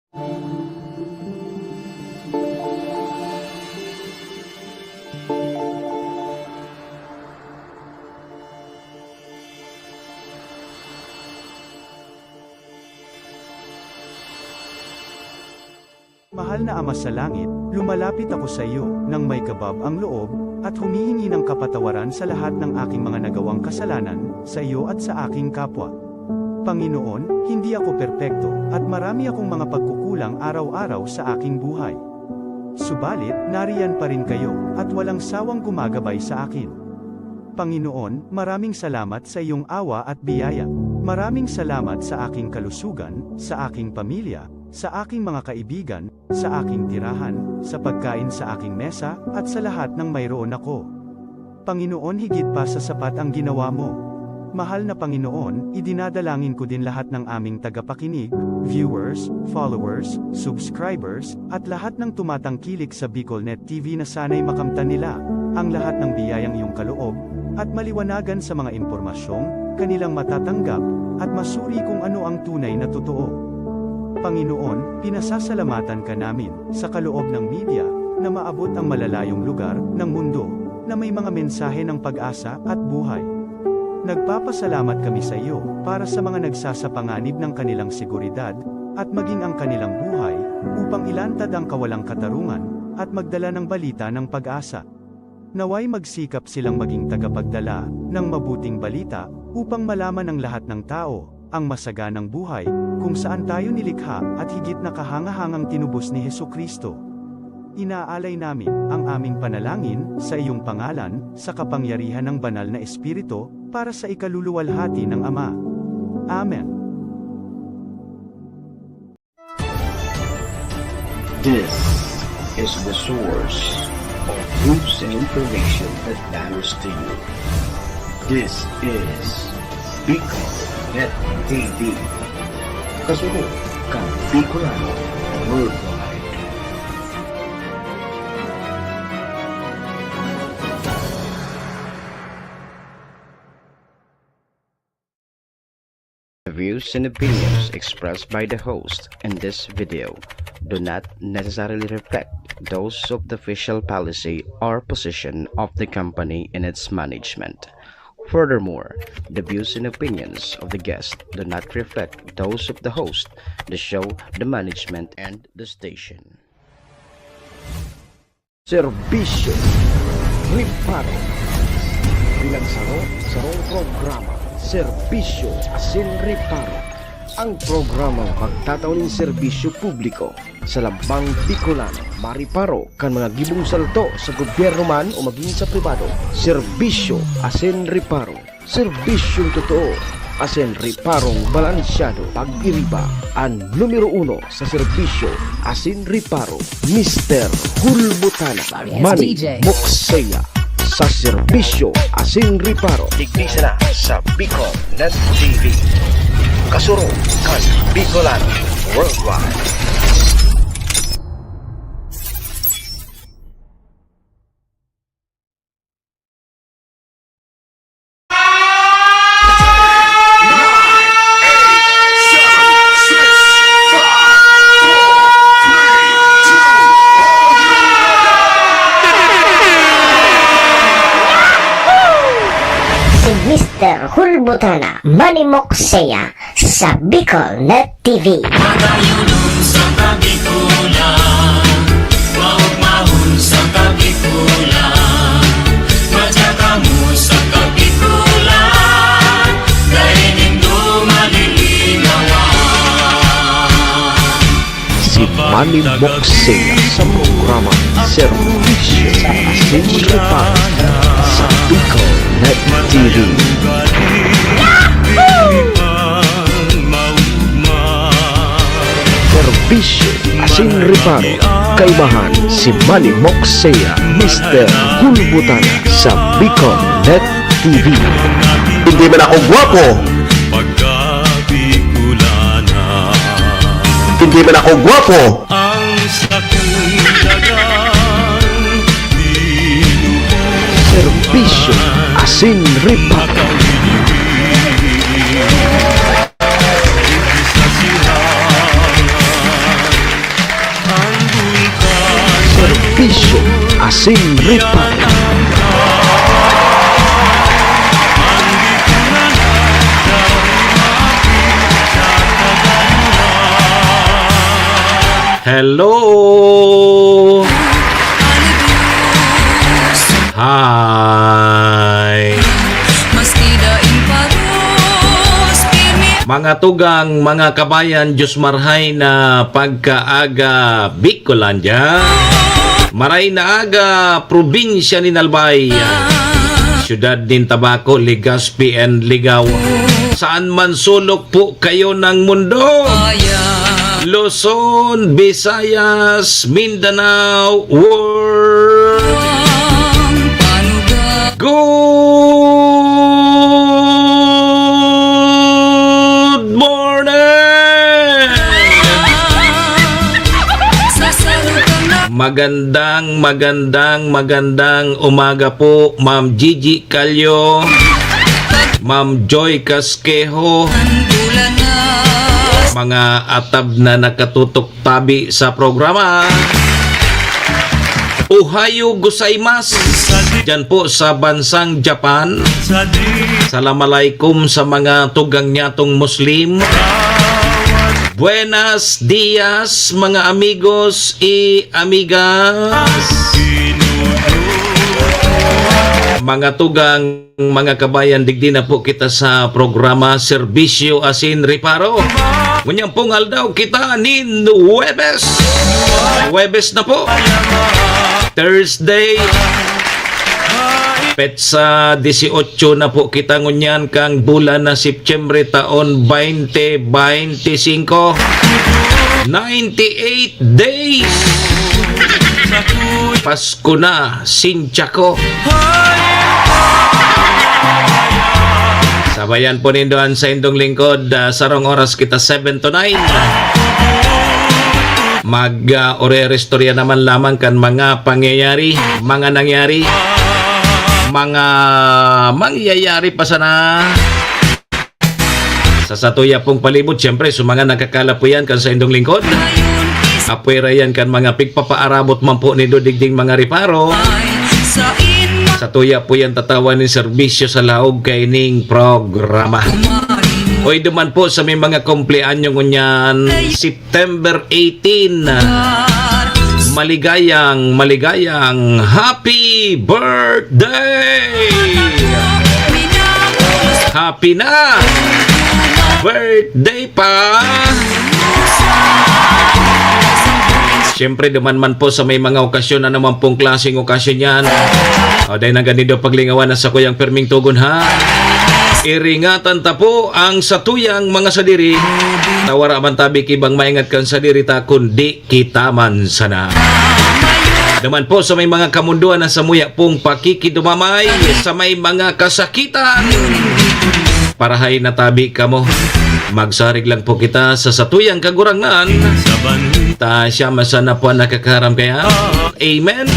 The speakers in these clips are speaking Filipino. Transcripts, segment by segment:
Mahal na Ama sa langit, lumalapit ako sa iyo, nang may kabab ang loob, at humihingi ng kapatawaran sa lahat ng aking mga nagawang kasalanan, sa iyo at sa aking kapwa. Panginoon, hindi ako perpekto, at marami akong mga pagkukulang araw-araw sa aking buhay. Subalit, nariyan pa rin kayo, at walang sawang gumagabay sa akin. Panginoon, maraming salamat sa iyong awa at biyaya. Maraming salamat sa aking kalusugan, sa aking pamilya, sa aking mga kaibigan, sa aking tirahan, sa pagkain sa aking mesa, at sa lahat ng mayroon ako. Panginoon, higit pa sa sapat ang ginawa mo. Mahal na Panginoon, idinadalangin ko din lahat ng aming tagapakinig, viewers, followers, subscribers, at lahat ng tumatangkilik sa BicolNet TV na sana'y makamtan nila ang lahat ng biyayang iyong kaloob, at maliwanagan sa mga impormasyong kanilang matatanggap, at masuri kung ano ang tunay na totoo. Panginoon, pinasasalamatan ka namin, sa kaloob ng media, na maabot ang malalayong lugar, ng mundo, na may mga mensahe ng pag-asa, at buhay. Nagpapasalamat kami sa iyo, para sa mga nagsasapanganib ng kanilang seguridad, at maging ang kanilang buhay, upang ilantad ang kawalang katarungan, at magdala ng balita ng pag-asa. Naway magsikap silang maging tagapagdala, ng mabuting balita, upang malaman ng lahat ng tao, ang masaganang buhay, kung saan tayo nilikha, at higit na kahangahangang tinubos ni Hesukristo. Inaalay namin ang aming panalangin sa iyong pangalan, sa kapangyarihan ng banal na Espiritu, para sa ikaluluwalhati ng Ama. Amen. This is the source of news and information that matters to you. This is BicolNet TV. Kasunod kang Bicolano Worldwide. The views and opinions expressed by the host in this video do not necessarily reflect those of the official policy or position of the company and its management. Furthermore, the views and opinions of the guest do not reflect those of the host, the show, the management, and the station. Serbisyo Riparo bilang sarong programa Serbisyo Asin Riparo, ang programang magtataunin serbisyo publiko sa lambang Bicolano, mariparo kan mga gibong salto sa gobyerno man o maging sa pribado. Serbisyo Asin Riparo, serbisyong totoo, asin riparong balansyado. Pag-iriba ang numero 1 sa serbisyo Asin Riparo, Mr. Hulbutana Manny Moxeya sa serbisyo Asin Riparo. Tigrisa na sa BicolNet TV. Kasuro kan Bicolano Worldwide. Mr. Hulbutana Manny Moxeya sa BicolNet TV. Magayunon sa Kabikulan, maugmahon sa Kabikulan, matsaka mo sa Kabikulan, dahil hindi malilinawan. Si Manny Moxeya sa programa Serbisyo Asin Riparo sa BicolNet TV. Serbisyo Asin Riparo, kaibahan si Manny Moxeya, Mr. Hulbutana sa BicolNet TV. Hindi man ako gwapo, Pagkabikulana, hindi man ako gwapo, ang sakundagan, dinuho Serbisyo Asin Riparo. Asin Ripa. Hello! Hi! Mga tugang, mga kabayan, Diyos marhay na pagkaaga Bicolandia. Maray na aga, probinsya ni Nalbay. Siyudad din Tabaco, Legazpi and Ligao. Saan man sulok po kayo ng mundo. Luzon, Visayas, Mindanao, world. Good morning! Magandang umaga po, Ma'am Gigi Calyo, Ma'am Joy Casquejo, mga atab na nakatutok tabi sa programa. Ohayo gozaimasu dyan po sa bansang Japan. Assalamualaikum sa mga tugang nyatong Muslim. Buenos dias mga amigos y amigas. Mga tugang, mga kabayan, digdi na po kita sa programa Serbisyo Asin Riparo. Ngunyang pungal daw kita nin Huwebes. Huwebes na po. Thursday. Petsa 18 na po kita ngunyan kang bulan na September taon 2025. 98 days. Pasko na, Sinchako. Sabayan po nindoan sa indong lingkod, sarong oras kita 7 to 9. Mag-ore-restorya naman lamang kan mga pangyayari, mga nangyari, mga mangyayari pa sana sa satuya pong palibot. Siyempre, so mga nakakalapuyan kan sa indong lingkod. Apwera yan kan mga pigpapaarabot man po ni Dodigding mga riparo. Sa tuya po yan tatawan ng serbisyo sa laog kaining programa. Oy duman po sa may mga kumpleanyo ngunyan September 18. Maligayang happy birthday! Happy na! Birthday pa! Siyempre, duman man po sa may mga okasyon na naman pong klaseng okasyon yan. O, dahil na ganito paglingawan na sa kuyang perming tugon ha. Iringatan ta po ang satuyang mga sadiri. Tawara man tabi kibang maingat kan sadiri ta kundi kita man sana. Duman po sa may mga kamunduan na samuya pong pakikidumamay sa may mga kasakitan. Parahay na tabi kamo. Magsarig lang po kita sa satuyang kagurangan. Ta siya masana po nakakaram kaya. Amen.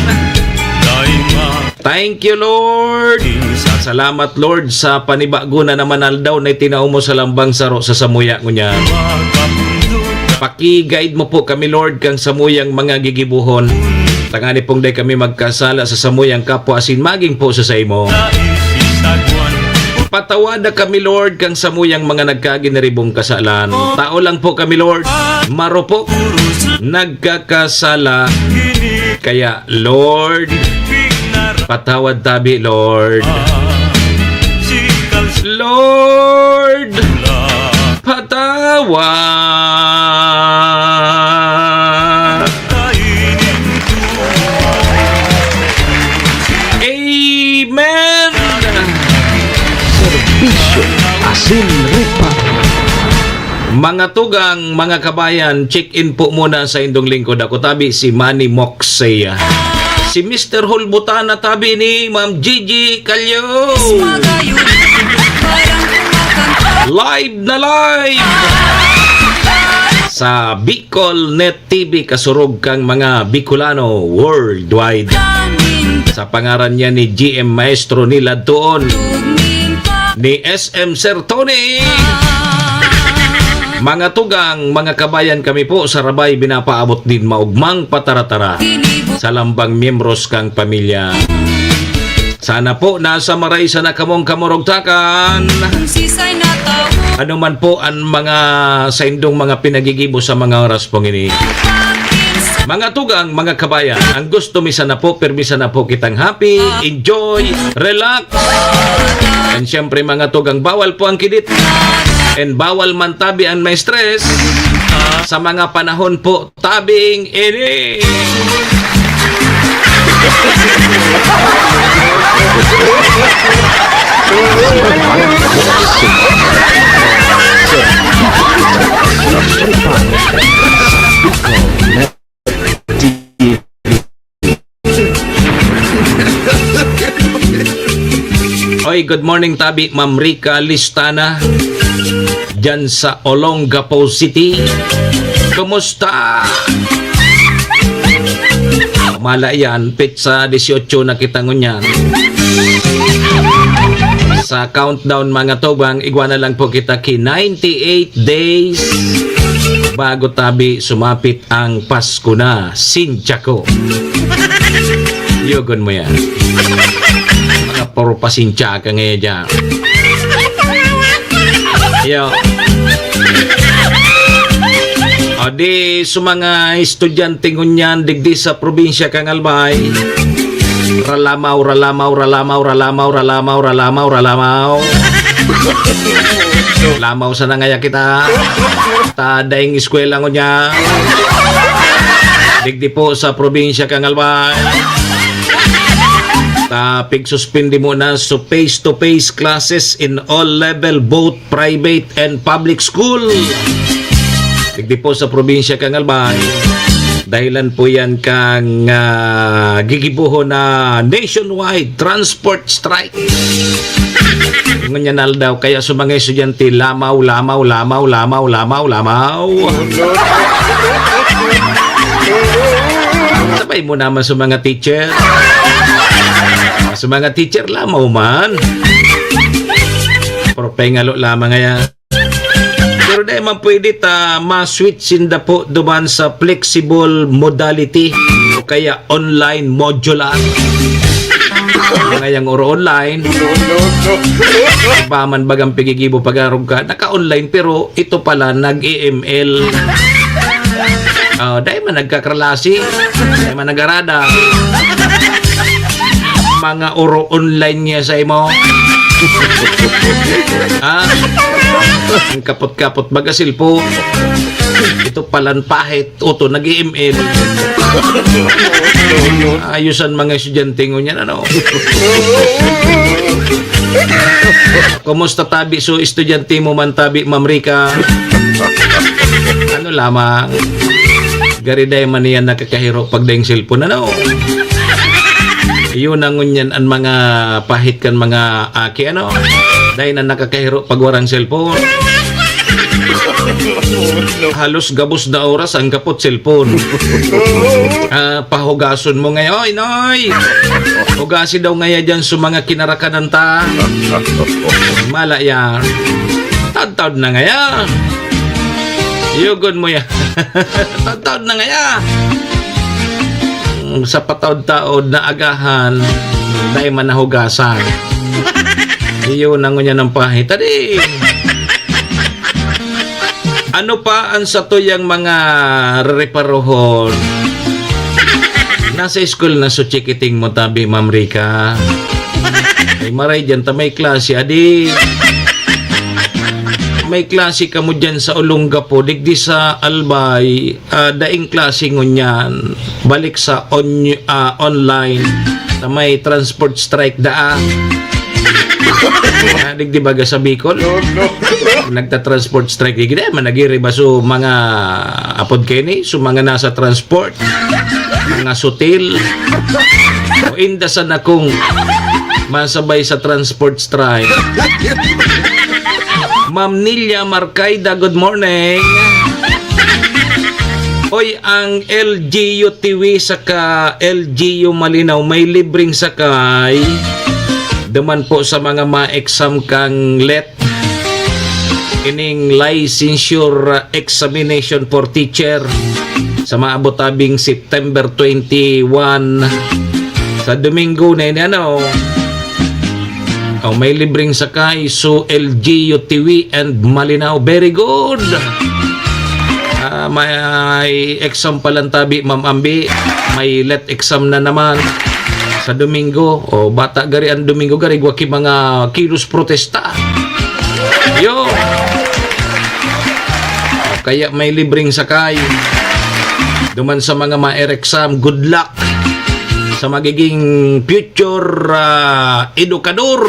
Thank you, Lord. Salamat, Lord, sa panibago na naman aldaw na itinao mo sa lambang saro sa samuya ngunya. Paki-guide mo po kami, Lord, kang samuyang mga gigibuhon. Tangani pong day kami magkasala sa samuyang kapwa asin maging po sa imo. Patawada kami, Lord, kang samuyang mga nagkaginaribong kasalan. Tao lang po kami, Lord. Marupok, nagkakasala. Kaya, Lord, patawad tabi, Lord. Lord, patawad. Amen. Serbisyo Asin Ripa. Mga tugang, mga kabayan, check-in po muna sa indong lingkod. Ako tabi si Manny Moxeya. Si Mr. Hulbutana tabi ni Ma'am Gigi Calyo. Live na live sa Bicol Net TV, kasurog kang mga Bicolano worldwide. Sa pangaran niya ni GM Maestro nila doon, ni SM Sir Tony, Mga tugang, mga kabayan kami po sa Rabay binapaabot din maugmang pataratara sa lambang miyembros kang pamilya. Sana po nasa maray sa nakamong kamurugtakan. Ano man po ang mga sa indong mga pinagigibo sa mga oras pong ini. Mga tugang, mga kabayan, ang gusto misa na po, permisa na po kitang happy, enjoy, relax. And syempre mga tugang, bawal po ang kidit. And bawal man tabi ang may stress. Sa mga panahon po, tabing ini. Oy, good morning tabi, Ma'am Rica Listana dyan sa Olongapo City. Kumusta? Mala yan, pizza 18 na kita ngunyan. Sa countdown mga tubang, igwana lang po kita ki 98 days bago tabi sumapit ang Pasko na. Sinchako. Yugon mo yan. Mga puro pasincha ka ngayon dyan. Yo. O di sa mga estudyante ngunyan digdi sa probinsya kang Albay. Ralamaw. Lamaw sa nangaya kita. Tadaing eskwela ngunya. Digdi po sa probinsya kang Albay. Tapig suspindi mo na sa face-to-face classes in all level, both private and public school. Digdi po sa probinsya kang Albay. Dahilan po yan kang gigibuho na nationwide transport strike. Ngunyan daw, kaya sa mga estudyante, lamaw. Sabay mo naman sa mga teacher. Sa mga teacher, lamaw man. Pero pengalo lamang ngayon. Pero dahil man pwede ma-switch in the po duman sa flexible modality o kaya online modular. Ngayang oro online. Paman bagang pigigibo pag-arog ka. Naka-online pero ito pala nag-EML. Dahil man nagkakralasi. Dahil man nag-arada. Mga oro online niya sa imo. Ang kapot-kapot bagasil po. Ito palan pahit. Oto nag-EML. Ayusan mga estudyante ngunyan ano. Kumusta tabi so estudyante mo man tabi, Ma'am Rica? Ano lamang? Gariday man yan nakakahiro pagdaing cellphone ano. Yun ang ngunyan ang mga pahit kan mga aki ano. Dahil na nakakahiro pag warang cellphone. Halos gabos na oras ang kapot cellphone. Pahugason mo ngayon. Oy, noy! Hugasi daw ngayon dyan sa mga kinarakanan ta. Mala yan. Tad-tad na ngayon. Yugon mo yan. Tad-tad na ngayon. Sa pataod-taod na agahan dahil man nahugasan. Iyon ang ngunya ng pahit. Tadi. Ano pa ang sa tuyang mga reparohon? Nasa school na so chikiting mo tabi, Ma'am Rica. Ay maray dyan ta may klase. Adi. May klase ka mo dyan sa Olongapo. Digdi sa Albay. Daing klase ngunyan. Balik sa online. Na may transport strike daa. Digdi baga sa Bicol. Nagta-transport strike. Digdi man nagiri ba so mga apod kini. So mga nasa transport. Mga sutil. O indasan akong masabay sa transport strike. Ma'am Nilia Marcaida, good morning. Oy, ang LGU TV saka LGU Malinaw may libreng sakay. Daman po sa mga ma-exam kang let. ining licensure examination for teacher sa maabot tabing September 21 sa Domingo na yun, may libreng sakay so LGU TV and Malinaw. Very good. May exam palang tabi, Ma'am Ambi. May let exam na naman sa Domingo. Bata gari ang Domingo gari waki mga kilos protesta. Yo. Kaya may libreng sakay. Duman sa mga ma-air exam, good luck sa magiging future edukador,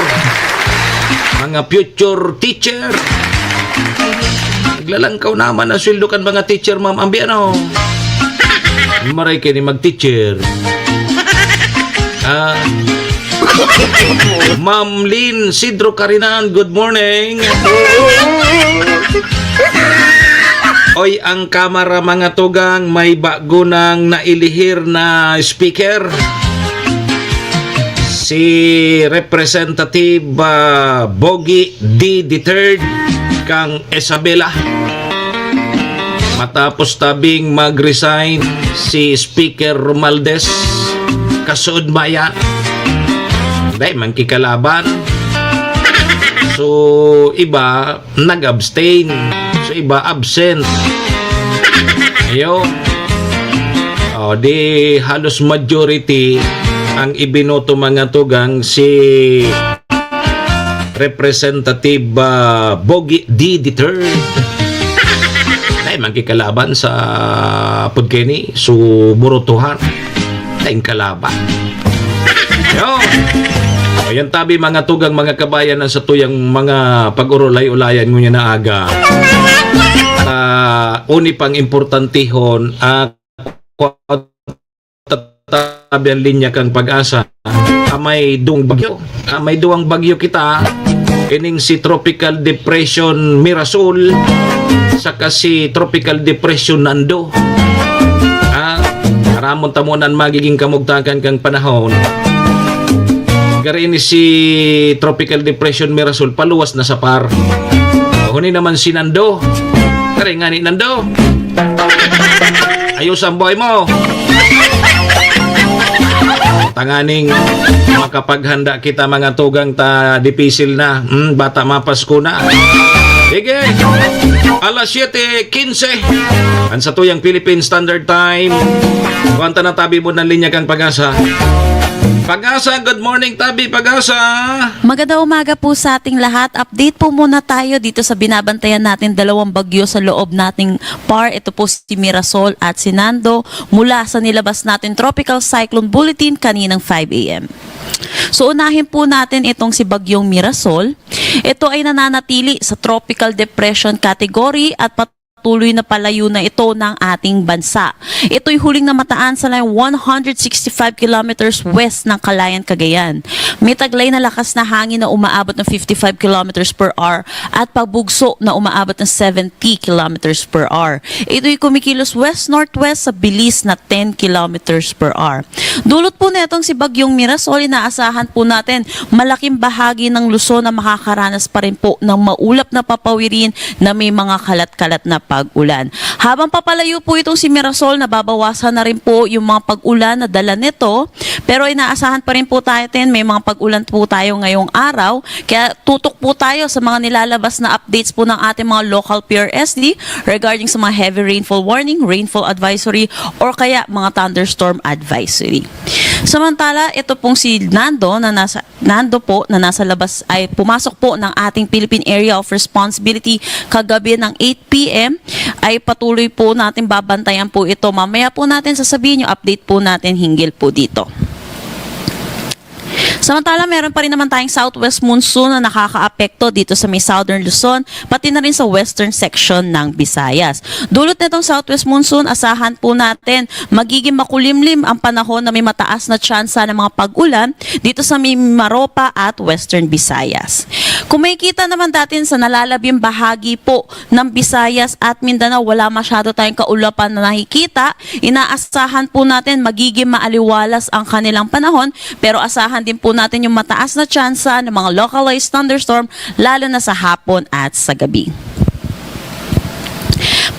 mga future teacher. Naglalangkaw naman ang sweldo kan mga teacher, Ma'am Ambi, maray kayo ni mag-teacher. Ma'am Lynn Sidro Karinan, good morning. Oy, ang kamera mga tugang, may bago nang nailihir na speaker. Si Representative Bogie D. III kang Isabela. Matapos tabing mag-resign si Speaker Romualdez Kasuod Maya. Dahil mangkikalaban. So, iba nag-abstain. So, iba absent. Ayo. Di halos majority ang ibinoto mga tugang si Representative Bogie D. III. Dahil mangkikalaban sa Pudkeni. So, burutuhan. Dahil kalaban. Yo. Ayan tabi mga tugang mga kabayan na sa tuyang mga pag-urulay-ulayan ngunya na aga. Uni pang importantihon tatabi ang linya kang Pag-asa. May duwang bagyo. May duwang bagyo kita. Kining si Tropical Depression Mirasol saka si Tropical Depression Nando. Ramon tamunan magiging kamugtakan kang panahon. Gari ni si Tropical Depression Mirasol paluwas na sa par. Huni naman si Nando. Gari nga ni Nando. Ayos ang boy mo. Tanganing makapaghanda kita mga tugang ta dipisil na. Bata mapasko na. Sige. Alas 7:15. Ang sa tuyang Philippine Standard Time. Kuwanta na tabi mo ng linya kang Pag-asa. Pag-asa, good morning tabi Pag-asa. Magandang umaga po sa ating lahat. Update po muna tayo dito sa binabantayan natin dalawang bagyo sa loob nating PAR. Ito po si Mirasol at si Nando mula sa nilabas natin Tropical Cyclone Bulletin kaninang 5 a.m. So unahin po natin itong si Bagyong Mirasol. Ito ay nananatili sa Tropical Depression category at patuloy na palayo na ito ng ating bansa. Ito'y huling namataan sa line 165 kilometers west ng Calayan, Cagayan. May taglay na lakas na hangin na umaabot ng 55 kilometers per hour at pabugso na umaabot ng 70 kilometers per hour. Ito'y kumikilos west-northwest sa bilis na 10 kilometers per hour. Dulot po na itong si Bagyong Mirasol, inaasahan po natin malaking bahagi ng Luzon na makakaranas pa rin po ng maulap na papawirin na may mga kalat-kalat na pag-ulan. Habang papalayo po itong si Mirasol, nababawasan na rin po yung mga pag-ulan na dala nito. Pero inaasahan pa rin po tayo may mga pag-ulan po tayo ngayong araw. Kaya tutok po tayo sa mga nilalabas na updates po ng ating mga local PRSD regarding sa mga heavy rainfall warning, rainfall advisory, or kaya mga thunderstorm advisory. Samantala, ito pong si Nando na nasa labas ay pumasok po ng ating Philippine Area of Responsibility kagabi ng 8 p.m. ay patuloy po natin babantayan po ito. Mamaya po natin sasabihin yung update po natin hinggil po dito. Samantala, meron pa rin naman tayong southwest monsoon na nakakaapekto dito sa may southern Luzon, pati na rin sa western section ng Visayas. Dulot nitong southwest monsoon, asahan po natin magiging makulimlim ang panahon na may mataas na tsansa ng mga pag-ulan dito sa may Maropa at western Visayas. Kung makikita naman natin sa nalalabing bahagi po ng Visayas at Mindanao, wala masyado tayong kaulapan na nakikita. Inaasahan po natin magiging maaliwalas ang kanilang panahon, pero asahan din po natin yung mataas na tsansa ng mga localized thunderstorm lalo na sa hapon at sa gabi.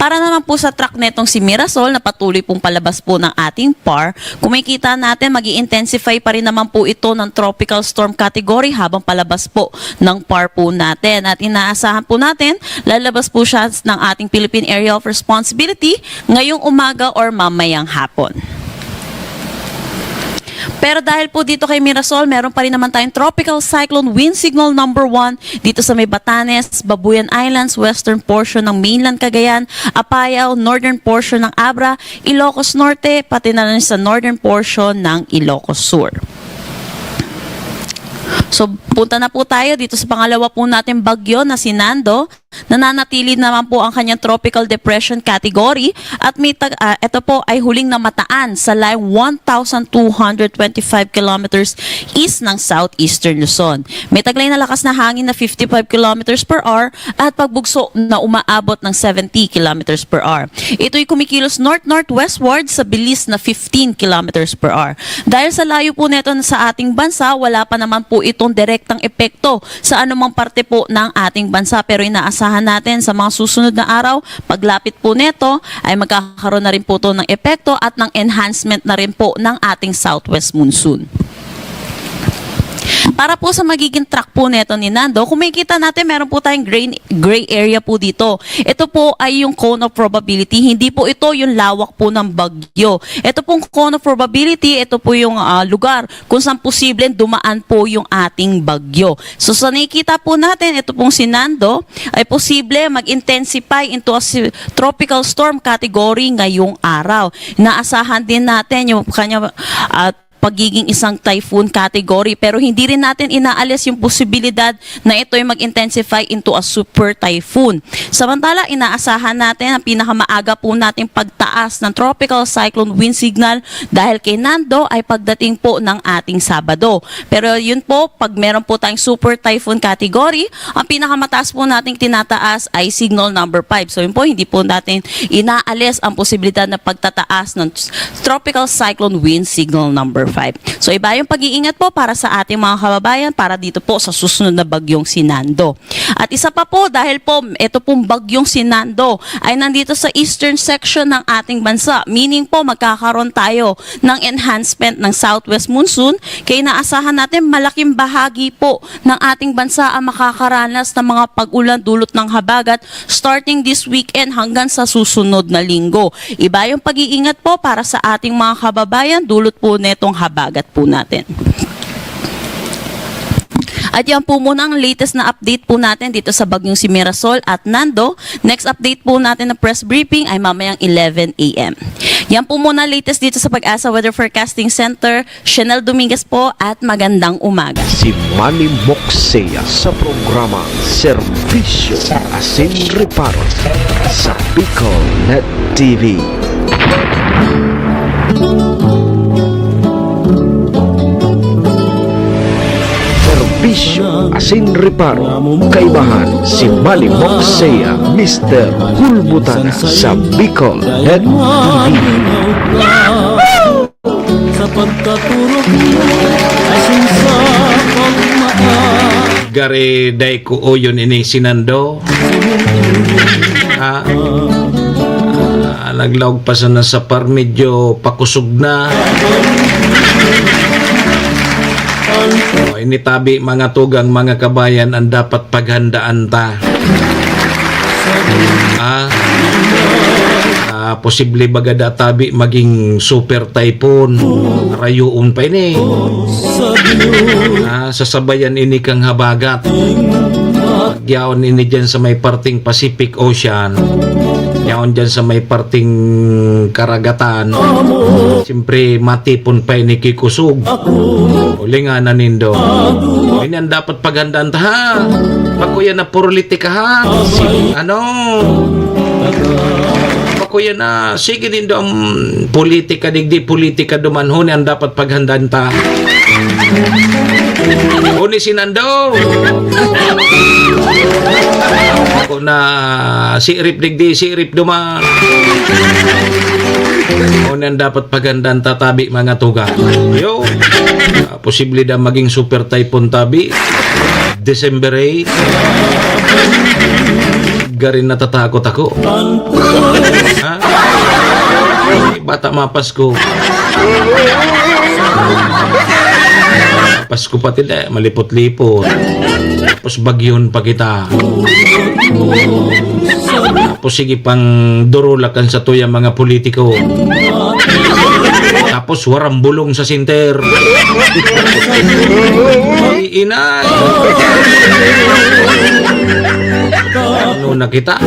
Para naman po sa track netong si Mirasol na patuloy pong palabas po ng ating PAR, kung makikita natin magi-intensify pa rin naman po ito ng tropical storm category habang palabas po ng PAR po natin. At inaasahan po natin, lalabas po siya ng ating Philippine Area of Responsibility ngayong umaga or mamayang hapon. Pero dahil po dito kay Mirasol, meron pa rin naman tayong tropical cyclone wind signal number 1 dito sa may Batanes, Babuyan Islands, western portion ng mainland Cagayan, Apayao, northern portion ng Abra, Ilocos Norte, pati na rin sa northern portion ng Ilocos Sur. So, punta na po tayo dito sa pangalawa po natin bagyo na si Nando. Nananatili naman po ang kanyang tropical depression category at ito po ay huling namataan sa line 1,225 kilometers east ng southeastern Luzon. May taglay na lakas na hangin na 55 kilometers per hour at pagbugso na umaabot ng 70 kilometers per hour. Ito'y kumikilos north-northwestward sa bilis na 15 kilometers per hour. Dahil sa layo po nito sa ating bansa, wala pa naman po itong direktang epekto sa anumang parte po ng ating bansa, pero inaasahan natin sa mga susunod na araw, paglapit po neto ay magkakaroon na rin po ito ng epekto at ng enhancement na rin po ng ating southwest monsoon. Para po sa magiging track po neto ni Nando, kung makikita natin, meron po tayong gray area po dito. Ito po ay yung cone of probability. Hindi po ito yung lawak po ng bagyo. Ito pong cone of probability, ito po yung lugar kung saan posibleng dumaan po yung ating bagyo. So sa nakikita po natin, ito pong si Nando ay posible mag-intensify into a tropical storm category ngayong araw. Naasahan din natin yung kanya pagiging isang typhoon category, pero hindi rin natin inaalis yung posibilidad na ito ay mag-intensify into a super typhoon. Samantala, inaasahan natin ang pinakamaaga po nating pagtaas ng tropical cyclone wind signal dahil kay Nando ay pagdating po ng ating Sabado. Pero yun po, pag meron po tayong super typhoon category, ang pinakamataas po nating tinataas ay signal number 5. So yun po, hindi po natin inaalis ang posibilidad na pagtataas ng tropical cyclone wind signal number 5. So iba yung pag-iingat po para sa ating mga kababayan para dito po sa susunod na bagyong si Nando. At isa pa po, dahil po ito pong bagyong si Nando ay nandito sa eastern section ng ating bansa, meaning po magkakaroon tayo ng enhancement ng southwest monsoon, kaya naasahan natin malaking bahagi po ng ating bansa ang makakaranas ng mga pag-ulan dulot ng habagat starting this weekend hanggang sa susunod na linggo. Iba yung pag-iingat po para sa ating mga kababayan dulot po netong habagat po natin. At yan po muna ang latest na update po natin dito sa bagyong si Mirasol at Nando. Next update po natin na press briefing ay mamayang 11 a.m. Yan po muna latest dito sa Pag-asa Weather Forecasting Center. Chanel Dominguez po at magandang umaga. Si Manny Moxea sa programa Servisyo Asin Reparo sa Bicol Net TV. Servisyo Asin Reparo, kaibahan si Manny Moxea, Mr. Gulbutana sa Bicol Net TV. Sa pagkaturok mo ay sinsapag maan. Gari day ko o yun ini sinando. Naglaog pa sana sa par, medyo pakusog na. Initabi mga tugang mga kabayan ang dapat paghandaan ta. Posible baga databi maging super typhoon, rayuon pa ini. Sasabayan ini kang habagat. Yaon ini dyan sa may parting Pacific Ocean, yaon dyan sa may parting karagatan. Siyempre matipon pa ini kikusog. Uli nga nanindo. Ini ang dapat paghandaan ta ha. Pakuya na politika ha. Kuya na sige din do ang politika digdi politika dumanhon ang dapat paghandaan ta. Uni sinando. Ako na si Rip digdi si Rip duman. Uni ang dapat paghandaan ta tabi mga tuga. Yo. Posible da maging super typhoon tabi December 8. garin natatakot ako. Ha? Bata mapasko. Pasko pati na, malipot-lipot. Tapos bagyon pa kita. Tapos sige pang durulakan sa tuyang mga politiko. Tapos warang bulong sa sinter. Inay. Ano na kita?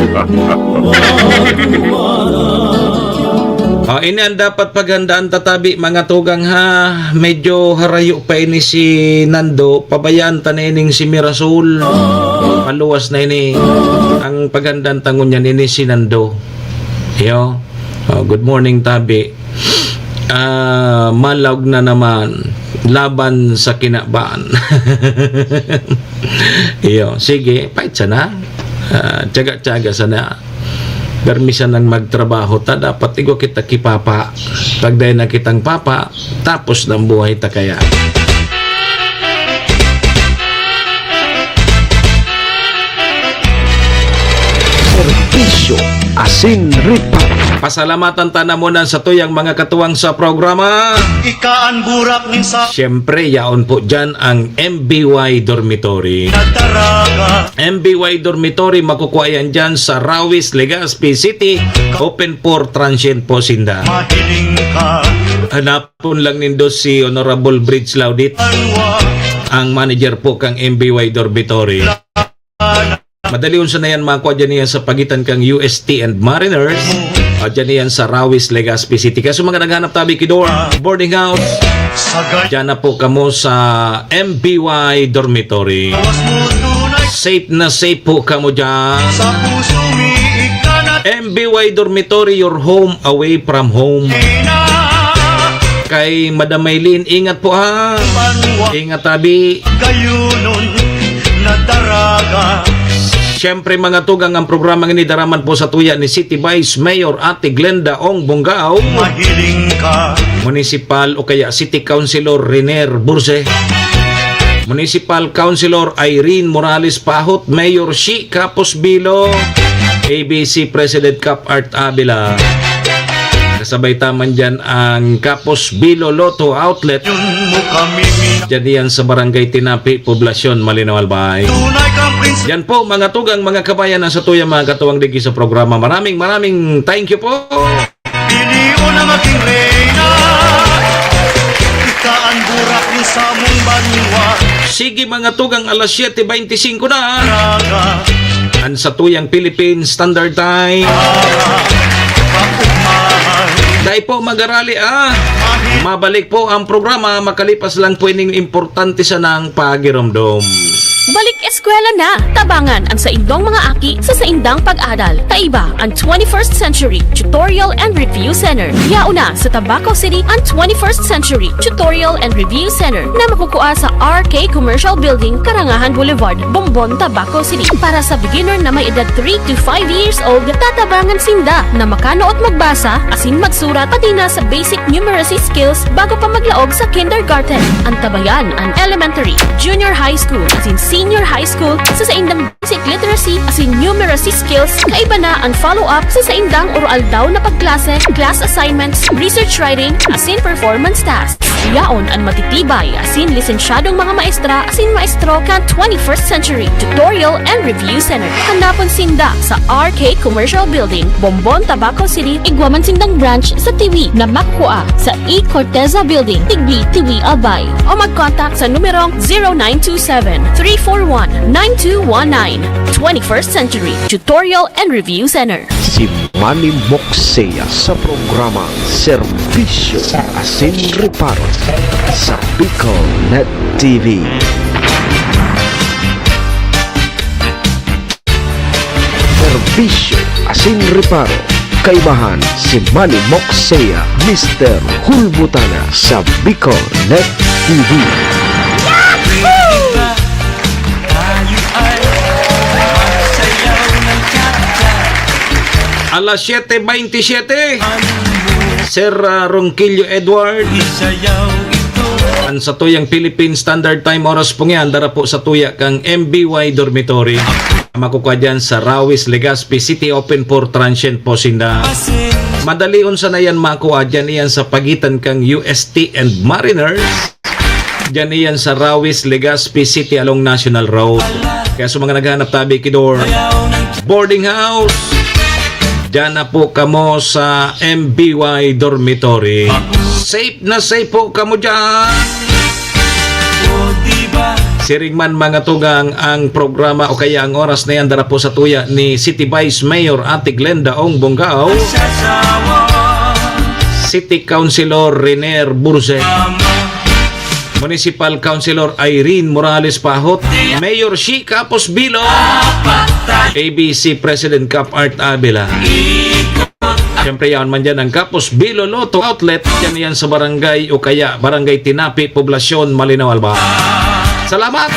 Ini ang dapat paghandaan tatabi mga tugang ha. Medyo harayo pa ini si Nando. Pabayaan ta na ining si Mirasol. Paluwas na ini. Ang paghandaan tangon yan ini si Nando. Yo. Good morning tabi. Malawg na naman. Laban sa kinabaan. Yo. Sige. Pait sana. Tiyaga-tiyaga sana. Permisa nang magtrabaho ta, dapat igo kita kipapa. Pagday na kitang papa, tapos ng buhay ta kaya. Servisyo Asin Ripa. Pasalamatan ta na muna sa tuyang mga katuwang sa programa. Ikaan burak nin sa Siyempre, yaon po dyan ang MBY Dormitory. nagdaraga. MBY Dormitory, makukuha yan dyan sa Rawis, Legazpi City. Open for transient po sinda. Mahiling ka Hanapon lang nindo si Honorable Bridge Laudit, anwa. ang manager po kang MBY Dormitory. Madali unsa na yan makuha dyan yan sa pagitan kang UST and Mariners. Dyan yan sa Rawis, Legazpi City. Kaso mga naghanap tabi kidor, boarding house, Sagay dyan na po kamo sa MBY Dormitory. was mo tunay Safe po kamo dyan. sa puso mi ikanat MBY Dormitory, your home away from home. na Kay Madam Maylin, ingat po ha. anwa. Ingat tabi. Gayunon nadaraga. Siyempre mga tugang ang programang ini daraman po sa tuya ni City Vice Mayor Ate Glenda Ong Bongao, Mahiling ka Municipal o kaya City Councilor Riner Burse, Municipal Councilor Irene Morales Pahot, Mayor Shi Capos Bilo, ABC President Cap Art Abila. Kasabay taman dyan ang Capos Bilo Lotto Outlet. yun mo kami mina. Dyan yan sa Barangay Tinapi, Poblasyon, Malinaw, Albay. Tunay kang prinsipe. Yan po mga tugang mga kabayan na sa tuyang mga katuwang digi sa programa. Maraming thank you po. Piliw na maging reyna. Ikaan burak nin sa mong banwa. Sige mga tugang, alas 7:25 na. Raga Ang sa tuyang Philippine Standard Time. kaugmahan. Dahil po mag-arali Mabalik po ang programa, makalipas lang po ining importante sa nang pagiromdom. Balik eskwela na! Tabangan ang sa indong mga aki sa saindang pag-aral. Taiba ang 21st Century Tutorial and Review Center. Yauna sa Tabaco City ang 21st Century Tutorial and Review Center na makukuha sa RK Commercial Building, Karangahan Boulevard, Bombon, Tabaco City. Para sa beginner na may edad 3 to 5 years old, tatabangan sinda na makano at magbasa, asin magsurat, pati na sa basic numeracy skills bago pa maglaog sa kindergarten. Ang tabayan ang elementary, junior high school, asin senior high school sa saindang basic literacy asin numeracy skills. Kaiba na ang follow-up sa saindang oral daw na pagklase, class assignments, research writing, asin performance tasks. Yaon ang matitibay asin lisensyadong mga maestra asin maestro ka 21st Century Tutorial and Review Center. Handapon sinda sa RK Commercial Building, Bombon, Tabaco City. Igwaman sindang branch sa Tiwi na makuha sa E. Corteza Building, Tigbi, Tiwi, Albay. O mag-contact sa numerong 0927-341-9219. 21st Century Tutorial and Review Center. Si Manny Moxea sa programang Servisyo Asin Reparo sa Bicol Net TV. Servisyo Asin Reparo, kaibahan si Manny Moxea, Mr. Hulbutana sa Bicol Net TV. Alas 7:27. Sir Ronquillo Edward. Ang sa tuyang Philippine Standard Time oras po ngayon, dara po sa tuya kang MBY Dormitory. makukuha dyan sa Rawis, Legazpi City, open for transient po sinda. Madali unsa na yan makuha dyan iyan sa pagitan kang UST and Mariners. Dyan iyan sa Rawis, Legazpi City along National Road. Kaya sa mga naghahanap tabi kidor boarding house, dyan na po kamo sa MBY Dormitory. Safe na safe po kamo dyan. Siring man mga tugang ang programa o kaya ang oras na yan dara po sa tuya ni City Vice Mayor Ate Glenda Ong Bonggao, City Councilor Renier Burse, Municipal Councilor Irene Morales Pahot, Mayor Shi Capos Bilo, ABC President Cap Art Abela. Siyempre yan man dyan ang Capos Bilo Lotto Outlet, yan yan sa barangay o kaya barangay Tinapi, Poblasyon, Malinaw, Alba. Salamat!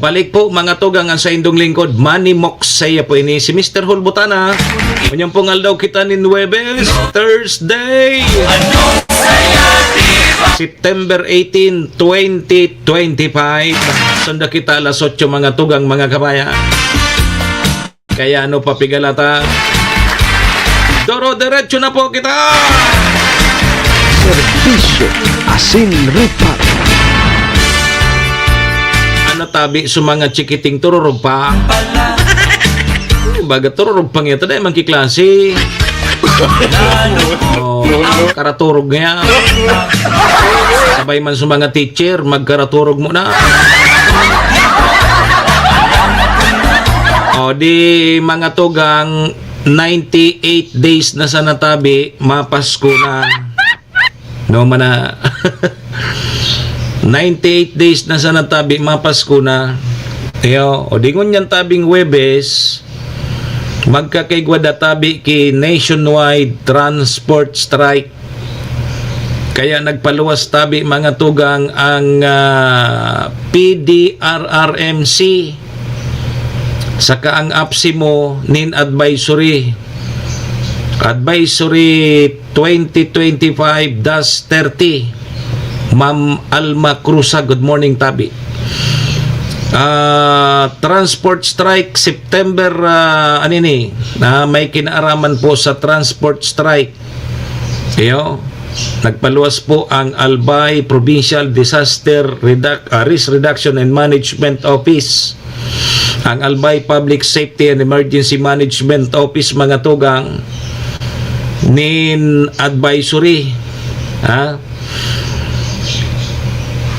Balik po mga tugang ang sa indong lingkod, Manny Moksaya po ini si Mr. Hulbutana. Kanyang pungal daw kita ni Nueves, Thursday, September 18, 2025. Sanda kita alas 8 mga tugang mga kabayan. Kaya ano papigalata? Doro diretso na po kita! Serbisyo Asin Ripat. Ano tabi sa mga chikiting tururog pa? Baga tururog pa nga ito dahil mangkiklase. Karaturog nga. Sabay man sa mga teacher, magkaraturog mo na. O di mga tugang 98 days na sa natabi, mapasko na. No man na 98 days na sa natabi, mapasko na. Yo, o di ngun yan tabing Webes, magkakaigwada tabi ki nationwide transport strike. Kaya nagpaluwas tabi mga tugang ang PDRRMC saka ang APSIMO nin advisory 2025-30. Ma'am Alma Cruza, good morning tabi. Transport strike September may kinaaraman po sa transport strike. Iyo, nagpaluwas po ang Albay Provincial Disaster Risk Reduction and Management Office, ang Albay Public Safety and Emergency Management Office mga tugang nin advisory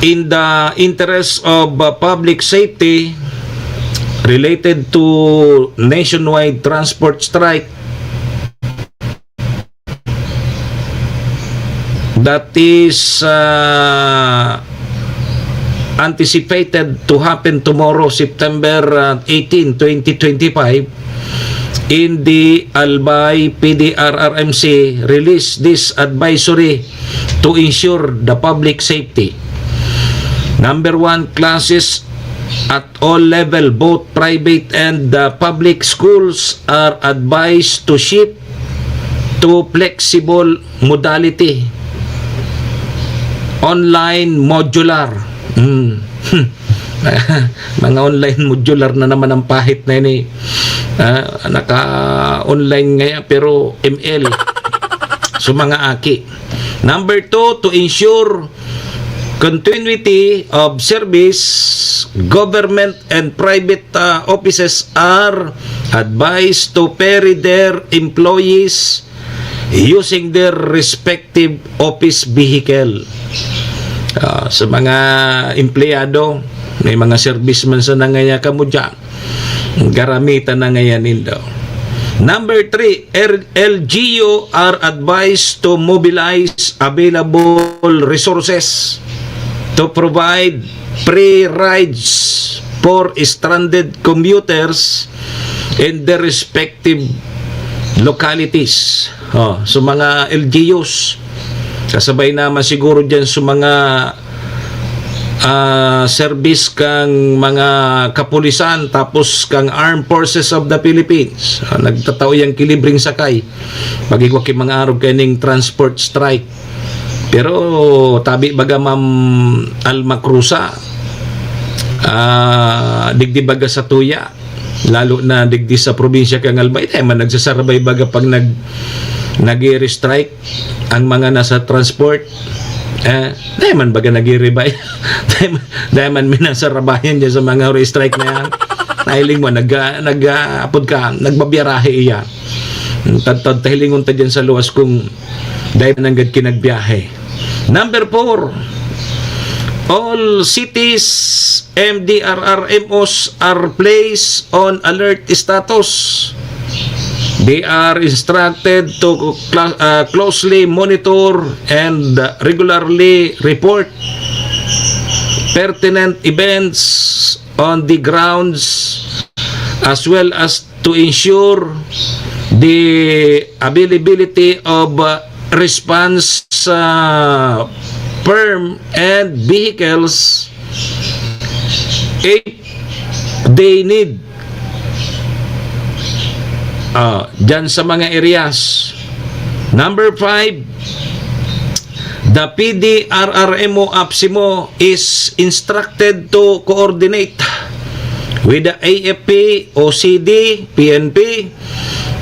in the interest of public safety related to nationwide transport strike that is anticipated to happen tomorrow, September 18, 2025. In the Albay PDRRMC release this advisory to ensure the public safety. Number 1, classes at all level, both private and public schools are advised to shift to flexible modality. Online modular. Mga online modular na naman ang pahit na yun naka-online ngayon pero ML. So mga aki. Number 2, to ensure continuity of service, government and private offices are advised to ferry their employees using their respective office vehicle. Sa mga empleyado, may mga serviceman sa nangaya kamo dyan, garamitan na ngayanin daw. Number 3, LGU are advised to mobilize available resources to provide free rides for stranded commuters in their respective localities. So mga LGUs, kasabay naman siguro dyan sa mga service kang mga kapulisan tapos kang Armed Forces of the Philippines. Nagtatao yung kilibring sakay pagigwaki mga araw kaning transport strike. Pero tabi baga Ma'am Alma Cruza, digdi baga sa tuya, lalo na digdi sa probinsya kang Albay, man nagsasarabay baga pag nag-i-restrike ang mga nasa transport. Dahil man baga nag-i-rebay. Dahil man minasarabayan dyan sa mga restrike na yan. Nahiling mo, nag-apod ka, nagbabiyarahe iya. Tad tahilingon ta dyan sa luwas kung dahil nanggad kinagbiyahe. Number 4, all cities MDRRMOs are placed on alert status. They are instructed to closely monitor and regularly report pertinent events on the grounds, as well as to ensure the availability of response firm and vehicles if they need. Dyan sa mga areas. Number 5, the PDRRMO APSIMO is instructed to coordinate with the AFP, OCD, PNP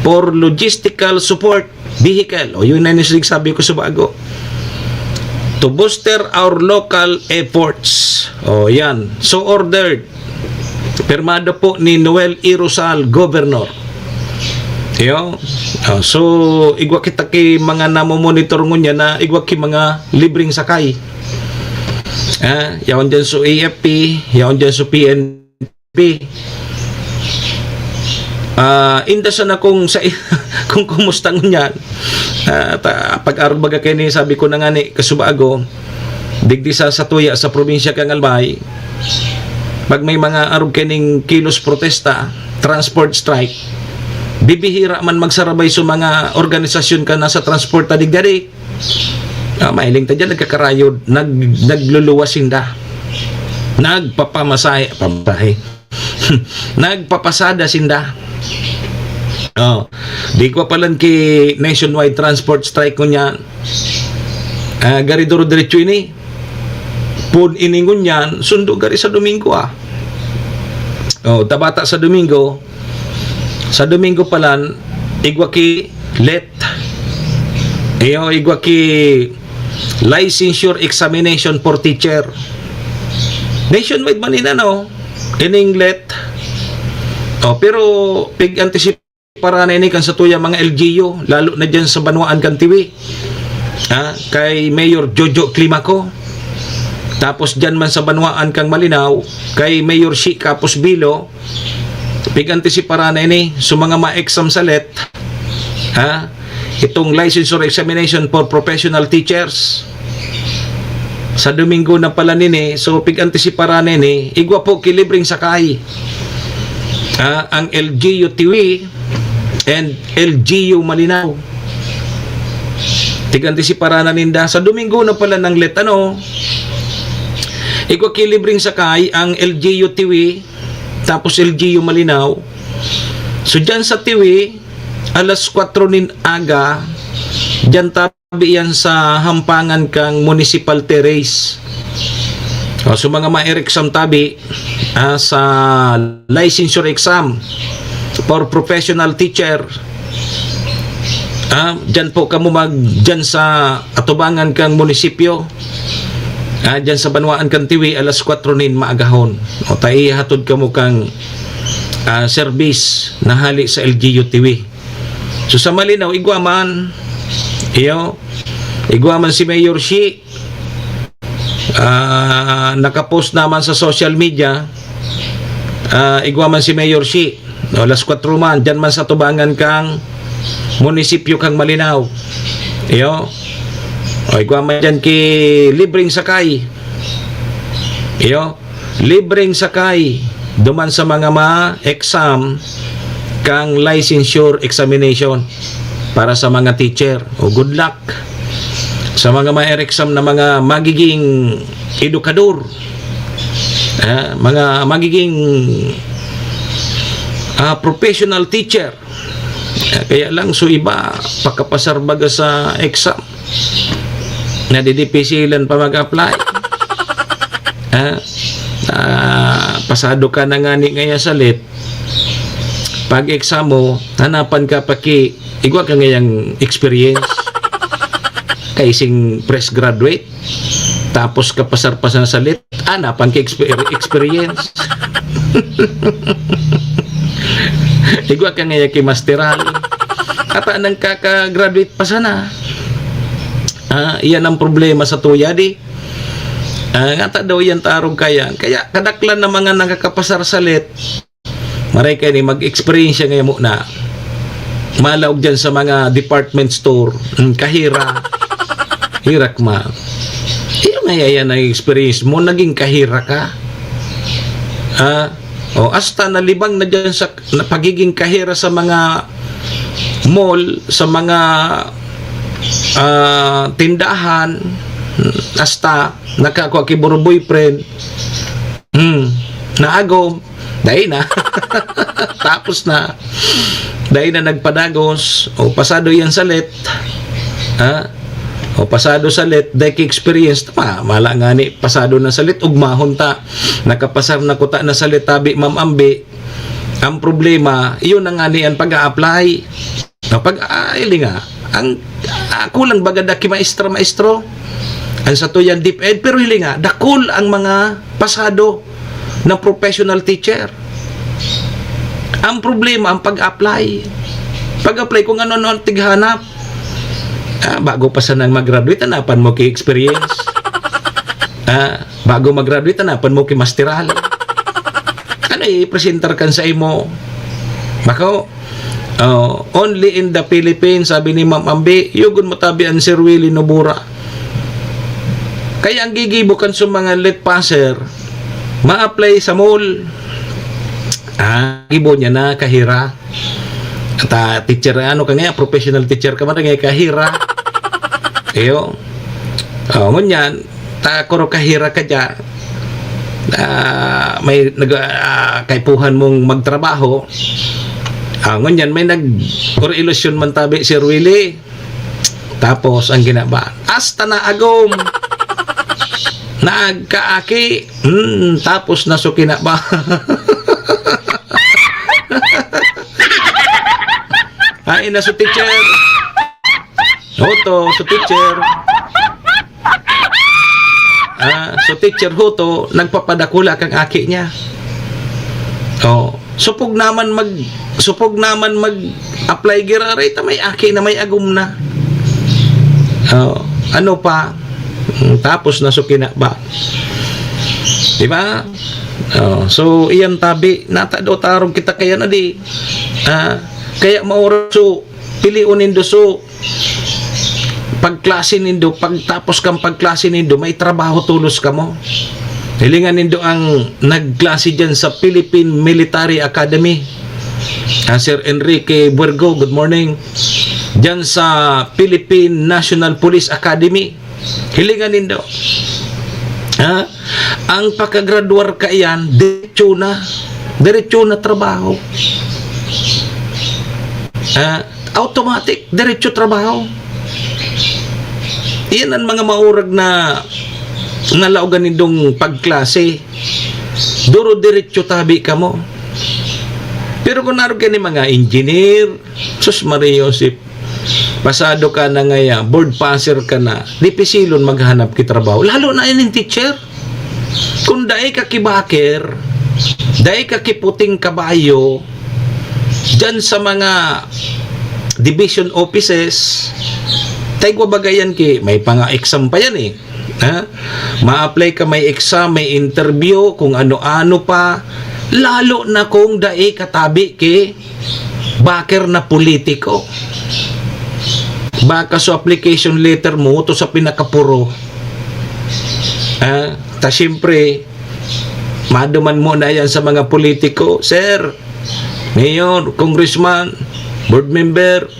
for logistical support vehicle. Yun na sabi ko sa bago. To booster our local efforts. Yan. So ordered. Pirmado po ni Noel Irusal, Governor. So igwa kita ki mga namomonitor mo niya na igwa ki mga libreng sakay. Yaon dyan so AFP, yaon dyan so PNP. Indasan na kung sa kung kumusta niyan. Pag-arog baga kayo ni sabi ko na nga ni kasubago, digdi sa tuya sa probinsya kang Albay, pag may mga arog kaning kilos protesta, transport strike, bibihira man magsarabay sa mga organisasyon ka na sa transport tadig-dari. Mahiling ta dyan, nagkakarayod, nagluluwasinda, nagpapamasahe, nagpapasada sinda. Di ko palan ki nationwide transport strike ko niyan. Garidoro diretso ini. Pun iningon niyan, sundo gari sa Domingo tabata sa Domingo. Sa Domingo palan, igwa ki let. Igwa ki licensure examination for teacher. Nationwide man ina ining let. Pero pig anticipate para na ini kan sa tuya mga LGU, lalo na dyan sa Banuan kan TV. Kay Mayor Jojo Climaco. Tapos dyan man sa Banuan kang Malinaw, kay Mayor Shi Capos Bilo. Pig anticipate para na ini sa mga ma-exam sa let. Itong licensure examination for professional teachers. Sa Domingo na pala nini, so pig anticipate para na ini, igwa po kilibring sakay. Ang LGU TV and LGU Malinaw. Tiganti si Parana ninda. Sa Domingo na pala ng let igwa kilibring sakay ang LGU TV tapos LGU Malinaw. So dyan sa TV alas 4 nin aga dyan tabi yan sa hampangan kang municipal terrace. So mga ma-exam tabi sa licensure exam for professional teacher, dyan po kamo dyan sa atubangan kang munisipyo, dyan sa Banuan kang Tiwi alas 4 nin maagahon. Tayo hatod kamo kang service na hali sa LGU TV. So sa Malinaw igwaman si Mayor Shi, nakapost naman sa social media, igwaman si Mayor Shi, alas 4 man dyan man sa tubangan kang munisipyo kang Malinaw. Igwaman dyan ki libreng sakay, libreng sakay duman sa mga ma-exam kang licensure examination para sa mga teacher. Good luck sa mga ma-exam na mga magiging edukador, mga magiging professional teacher. Kaya lang so iba pakapasar baga sa exam, nadidipisilan pa mag-apply. pasado ka na nga ni ngaya salit, pag exam mo, hanapan ka igwa ka ngayang experience, kaising fresh graduate, tapos ka pasar-pasan salit, hanapan ka experience. Igwa ka ngayang kimasteral, at anang kaka-graduate pa sana. Iyan ang problema sa tuya di. Nga daw yan tarong kaya kadaklan na mga nakakapasar salit, maray kayo ni mag-experience ngayon mo na malaog dyan sa mga department store, kahira hirak ma iyo nga yan ang experience mo, naging kahira ka. Hasta nalibang na dyan sa pagiging kahira sa mga mall, sa mga tindahan, hasta nakakuha kiburo boyfriend, naagom dahil na tapos na dahil na nagpadagos o pasado yan salit, o pasado salit dahil experience mala nga ni pasado na salit ugmahon ta nakapasar na kuta na salit tabi ma'am ambi. Ang problema iyon na nga ni ang pag-a-apply nga ang kulang bagada ki maestro ang sa tuyan deep ed, pero hili nga dakul ang mga pasado na professional teacher. Ang problema ang pag-apply kung ano ang tighanap. Bago pa sanang mag-graduate, hanapan mo ki experience. Bago mag-graduate, hanapan mo ki masteral. I-presentar kan sa imo. Bako, only in the Philippines, sabi ni Ma'am Ambi, yugon mo tabi ang Sir Willie Nobura. Kaya ang gigibukan sa mga late passer, ma-apply sa mall. Gibo niya na kahira. At teacher, professional teacher ka man, kahira. Iyo. Ngunyan, kuro kahira ka dyan. May kaipuhan mong magtrabaho. Ngunyan, may ilusyon man tabi Sir Willie. Tapos, ang ginaba, hasta na agom. Nagkaaki. Tapos, nasuki na ba? Ay, na so teacher. Hoto, so teacher. So teacher Hoto, nagpapadakula kang aki niya. Supog naman mag-apply giraray ta may aki na may agum na. Ano pa? Tapos nasuki na ba? Diba? So iyan tabi natado tarong kita kaya na di. Kaya maura so piliun nindo so pagklase nindo, pagtapos kang pagklase nindo may trabaho tulos ka mo. Hilingan nindo ang nagklase dyan sa Philippine Military Academy. Sir Enrique Buergo, good morning. Dyan sa Philippine National Police Academy. Hilingan nindo. Ang pagkagraduar ka yan, diretso na trabaho. Automatic, diretso trabaho. Iyan ang mga maurag na nalaugan nindong pagklase. Duro diretso tabi ka mo. Pero kung naroon ka ni mga engineer, sus Maria Joseph, pasado ka na ngaya, board passer ka na, di pisilon maghanap ki trabaho. Lalo na yun yung teacher. Kung dahi ka kibaker, dahi ka kiputing kabayo, dyan sa mga division offices, tayo bagayan ki, may panga-exam pa yan eh. Ma-apply ka, may exam, may interview, kung ano-ano pa. Lalo na kung dahi katabi ki baker na politiko. Baka sa application letter mo to sa pinakapuro. Ta siyempre, maduman mo na yan sa mga politiko. Sir, mayor, congressman, board member,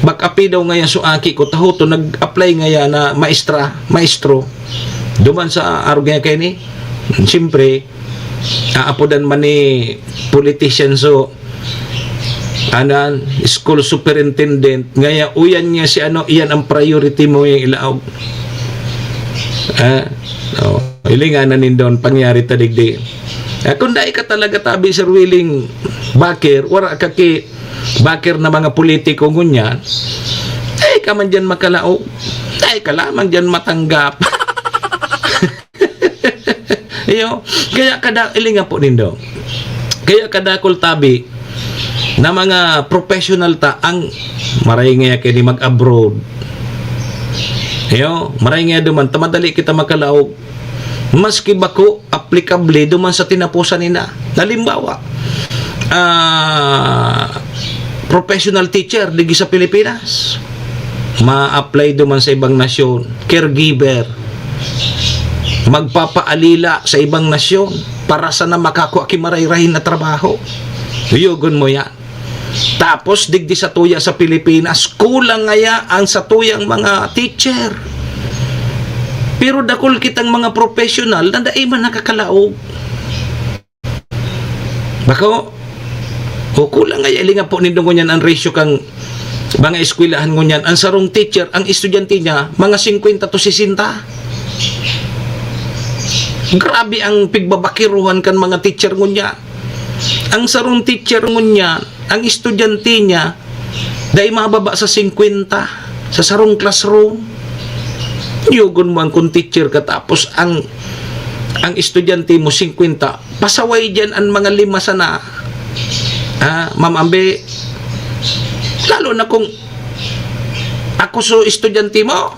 bakapi daw ngayon so aki ko taho to nag-apply ngayon na maestro duman sa arugaya kayo ni siyempre aapodan man ni politician so school superintendent ngayon uyan niya si iyan ang priority mo yung ilaog. Ilingan na nindon pangyari tadigdi Kung dai ka talaga tabi Sir Willing bakir, wala ka ki bakir na mga politiko ngunyan, ay ka man dyan makalao, ay ka lamang dyan matanggap. Iyo, kaya kada ilinga po nindo. Kaya kadakol tabi na mga professional ta ang maray nga kini mag-abroad. Iyo, maray nga duman tamadali kita makalaog. Maski bako applicable duman sa tinapusan nina. Halimbawa, professional teacher digi sa Pilipinas. Ma-apply duman sa ibang nasyon, caregiver, magpapaalila sa ibang nasyon para sa na makakuha kimarayrahin na trabaho. Yugon mo yan. Tapos digdi sa tuya sa Pilipinas, kulang ngaya ang sa tuyang mga teacher. Pero dakol kitang mga professional na daay man nakakalaog. Bako, o kulang ngaya ilinga po nindong ngunyan ang ratio kang mga eskwelahan ngunyan. Ang sarong teacher, ang estudyante niya, mga 50 to 60. Grabe ang pigbabakiruhan kan mga teacher ngunya. Ang sarong teacher ngunya, ang estudyante niya, dahil mababa sa 50 sa sarong classroom. Yugon mo ang kung teacher ka tapos ang estudyante mo 50. Pasaway dyan ang mga 5 sana. Ma'am Ambe, lalo na kung ako so estudyante mo.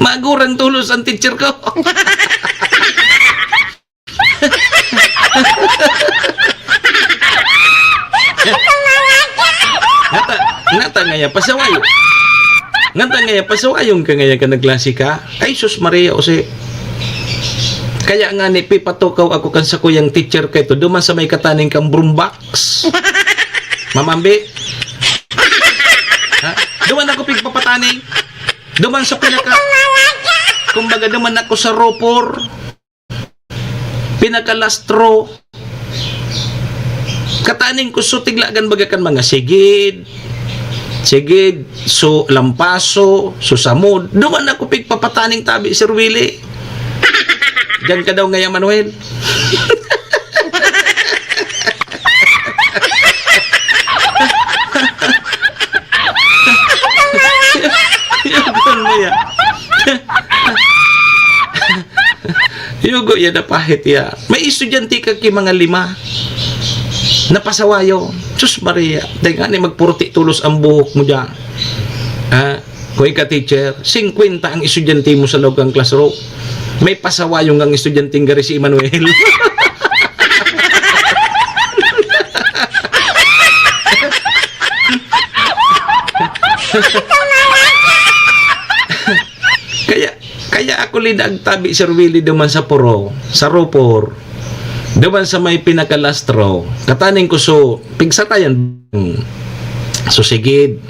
Magurang tulos ang teacher ko. Ngata ngaya pasawayo. Ngata ngaya pasawayong ka ngaya ka nagklase ka. Ay sus Maria Jose. Kaya nga ni pipatukaw ako kan sa kuyang teacher kay to duman sa may kataning kang broombox. Mamambi. Duman ako pigpapataning. Duman sa pinaka kumbaga duman ako sa ropor, pinaka-lastro, kataning ko so tiglagan bagakan mga sigid, so lampaso, so samod, duman ako pigpapataning tabi Sir Willie. Diyan ka daw ngaya Manuel. Yugon mo ya. Yugo ya na pahit ya. May estudyante ka ki mga 5. Napasawayo. Sus Maria. Dahil nga ni magpurti tulos ang buhok mo dyan. Kung ika teacher, 50 ang estudyante mo sa loob ng classroom. May pasawayong ang estudyante nga si Emmanuel. Kaya ako lidag tabi Sir Willie duman sa puro, sa ropor, duman sa may pinaka-lastro, kataning ko so, pigsatayan, so sigid,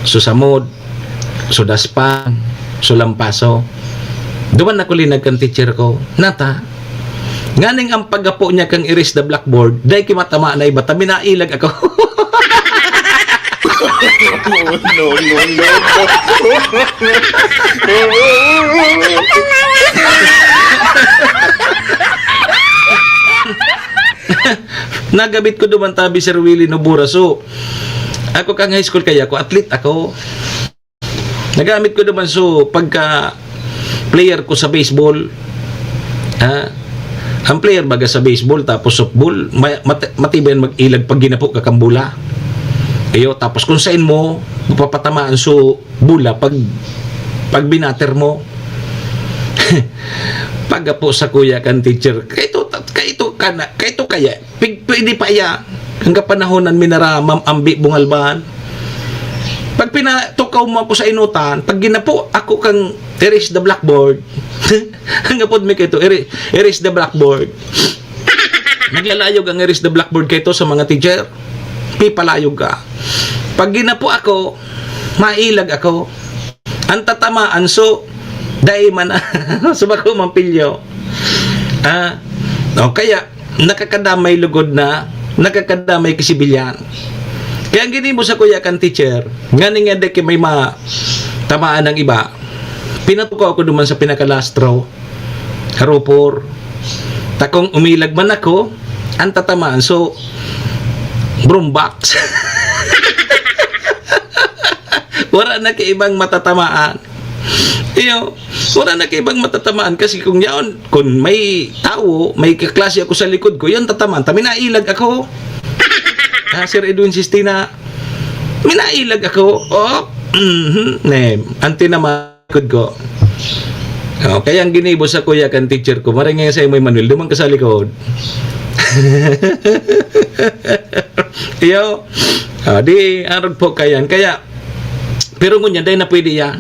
so samod, so daspan, so lampaso, duman ako linag kan teacher ko, nata, nganing ang pagapo niya kang erase the blackboard, dahil kimatama na iba, tabi na ilag ako. No. Nagabit ko duman tabi Sir Willie Nobura. So, ako kang high school kaya ako, athlete ako. Nagamit ko duman so, pagka player ko sa baseball, ang player baga sa baseball, tapos softball, matibayan mag-ilag pag ginapo kakambula. Ayo, tapos kung saan mo mapapatamaan so bula pag binater mo. Pagapo sa kuya kan teacher. Kayto kaya pwede pa ya hanggang panahonan minara Ma'am Ambi Bungalban. Pag pinatukaw mo ako sa inutan, pag ginapo ako kang erase the blackboard. Hanggang pod mi kayto erase the blackboard. Naglalayog ang erase the blackboard kayto sa mga teacher. Pipalayog ka. Pag ginapo ako, mailag ako. Ang tatamaan so dai man subako mampilyo. Kaya nakakadamay lugod na, nakakadamay kisibilyan. Kaya ang gini mo sa kuya kan teacher, ngani nga deke may tamaan ng iba. Pinatuko ako duman sa pinaka-last row. harupor. Takong umilag man ako, ang tatamaan. So, broombox. Wala na kaibang matatamaan. Iyo, wala na kaibang matatamaan kasi kung yaon, kung may tao, may kaklase ako sa likod ko, yan tatamaan. Minailag ako. Sir Edwin Sistina, minailag ako. Anti naman likod ko. Kaya ang ginibo sa kuya kan teacher ko, maringay sa imo Manuel, dumang ka sa likod. Iyo, di arog po kayan. Kaya, pero ngunya, dahil na pwede yan.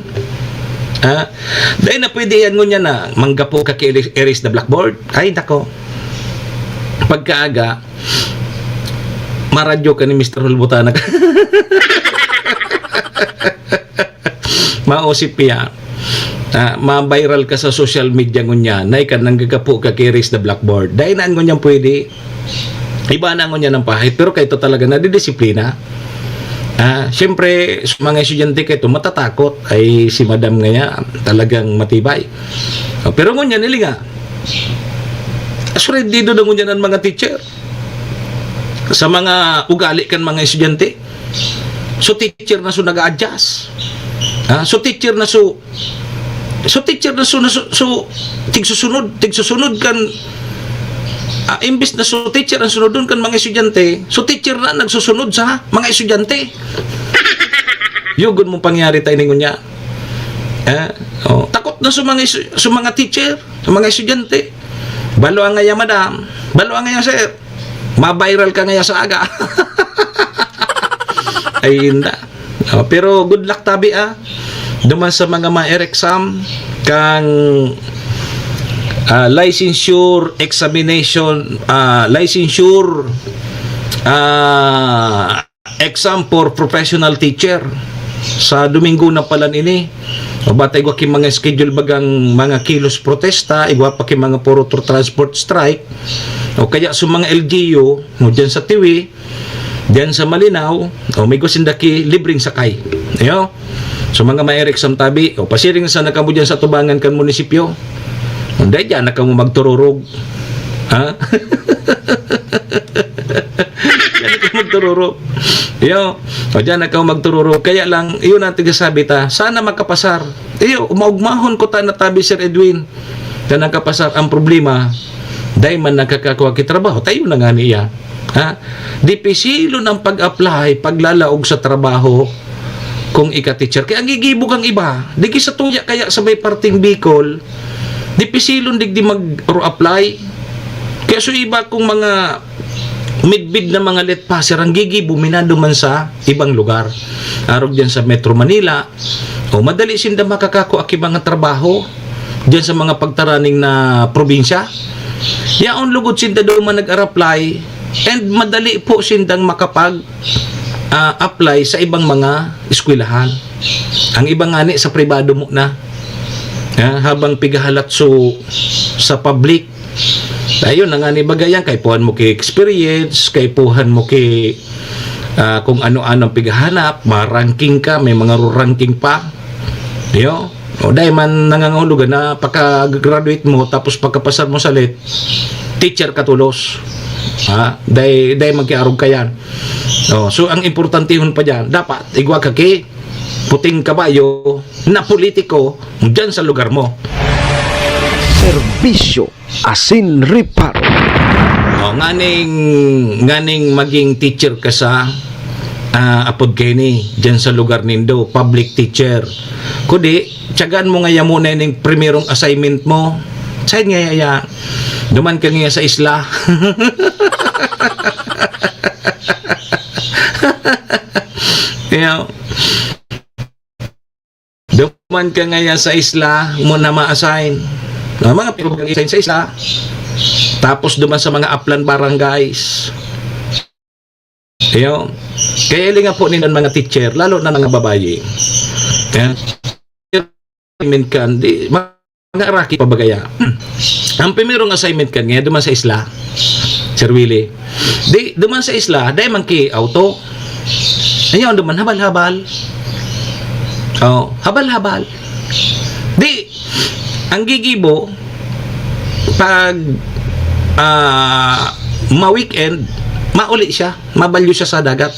Dahil na pwede yan ngunya na, manggapo ka erase the blackboard. Ay, nako. Pagkaaga, maradyo ka ni Mr. Hulbutanak. Mausip yan. Ma-viral ka sa social media ngunya, na ikan nanggagapo ka erase the blackboard. Dahil naan ngunya pwede. Iba na ngunya ng pahit, pero kayo talaga nadidisiplina. Siyempre, mga estudyante kayo matatakot ay si madam nga talagang matibay. Pero ngunya nili nga. Asure dito na ngunya ng mga teacher. Sa mga ugali kan mga estudyante. So teacher na so nag-a-adjust. So teacher na so tigsusunod kan imbis na so teacher ang sunodon kan mga estudyante, so teacher na nagsusunod sa mga estudyante. Yugon mong pangyari tayo ningon niya. Takot na sa mga teacher, sa mga estudyante. Balo ang ngaya madam, balo ang ngaya sir, ma-viral ka ngaya sa aga. Ay hindi. Pero good luck tabi duman sa mga exam kang licensure examination, licensure exam for professional teacher sa Domingo na pala ini. Batay ko mga schedule bagang mga kilos protesta, igwa pa mga puro transport strike. O kaya sa mga LGU, diyan sa Tiwi, diyan sa Malinaw, may gusindaki libreng sakay. Ayo. So mga exam tabi, pasiring sa nakamo diyan sa tubangan kan munisipyo. Hindi dyan na ka mo magtururog. Dyan na ka magtururog. Dyan na ka magtururog. Kaya lang, yun ang tigasabi ta, sana makapasar. Umaugmahon ko ta na tabi, Sir Edwin. Dyan nakapasar. Ang problema, dahil man nakakakuha kitrabaho, tayo na nga niya. Dipisilo ng pag-apply, paglalaog sa trabaho, kung ika-teacher. Kaya ang gigibog ang iba. Di kisa tuya kaya sabay parting Bicol, di pisilon digdi mag-apply. Kaya so iba kung mga midbid na mga let passer ang gigibo minado man sa ibang lugar. Arog diyan sa Metro Manila. Madali sinda makakako aki mga trabaho diyan sa mga pagtaraning na probinsya. Yaon lugod sinda do man nag-apply and madali po sindang makapag apply sa ibang mga eskwelahan. Ang ibang ngani sa pribado mo na. Habang pigahalat sa public, ayun na nga ni bagayan, kay puhan mo kay experience, kay puhan mo kay kung ano-anong pigahanap, ma-ranking ka, may mga ranking pa. Dahil man nangangahulugan na pagka-graduate mo, tapos pagkapasar mo sa lit, teacher ka tulos. Dahil magkiarog ka yan. So ang importantihon pa dyan, dapat igwa ka kay puting kabayo na politiko dyan sa lugar mo. Serbisyo asin reparo. Nganing maging teacher ka sa apod kayo ni dyan sa lugar nindo, public teacher. Kundi, tiyagaan mo nga muna yung primerong assignment mo. Saan nga ya? Duman ka nga sa isla. Duman ka nga sa isla mo na ma-assign. Mga pinag-assign sa isla. Tapos duman sa mga upland barangays. Kaya nga po nilang mga teacher, lalo na mga babae. Mga raki pabagaya. Ang primerong assignment kan nga duman sa isla. Sir Willie. Duman sa isla, dahil man ki auto. Ayaw duman habal-habal. Habal-habal. Ang gigibo, pag ma-weekend, mauli siya, mabalyo siya sa dagat.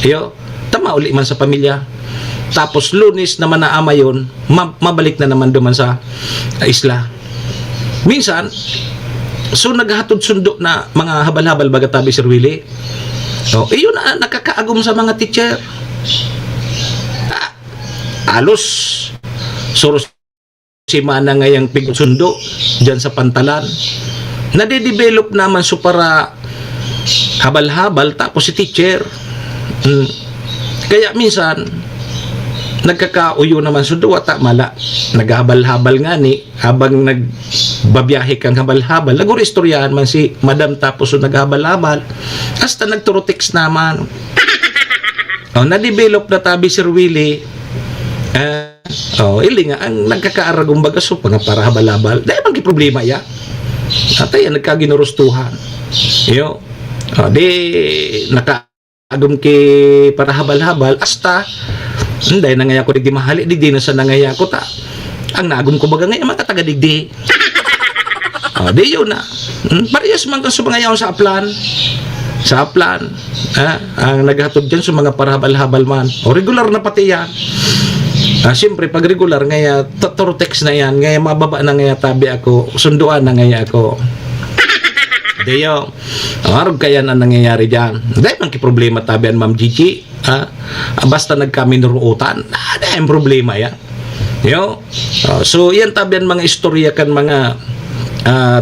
Iyo, mauli man sa pamilya. Tapos Lunes naman na ama yun, mabalik na naman duman sa isla. Minsan, so naghatod sundo na mga habal-habal baga tabi Sir Willie. So, iyon na nakakaagom sa mga teacher. Alos suros si mana ngayang pigsundo diyan sa pantalan. Nade-develop naman so para habal-habal tapos si teacher. Kaya minsan nagkakauyo naman sundo at mala. Naghabal-habal nga ni habang nagbabiyahe kang habal-habal. Naguristoryahan man si madam tapos so naghabal-habal. Hasta nagturotex naman. Na-develop na tabi Sir Willie. Ili nga ang nagkakaaragong bagaso pa nga para habal-habal. Dahil bang problema ya. Atay nagkaginurustuhan. Iyo. Di nakaagom ki para habal-habal hasta dahil nangaya ko digdi mahali digdi na sa nangaya ko ta. Ang naagom ko baga ngayon mga taga digdi. Di yun na. Parehas man kang sumangayaw sa aplan. Sa aplan. Ang naghatod dyan sa mga parahabal-habal man. O regular na pati yan. Siyempre pag regular ngaya turotex na yan. Ngaya mababa na ngaya tabi ako. Sunduan na ngaya ako. Diyo. Arog kaya na nangyayari dyan. Dahil man problema tabi ang Ma'am Gigi. Basta nagkaminuruutan. Dahil problema yan. Yo. So yan tabi ang mga istorya kan mga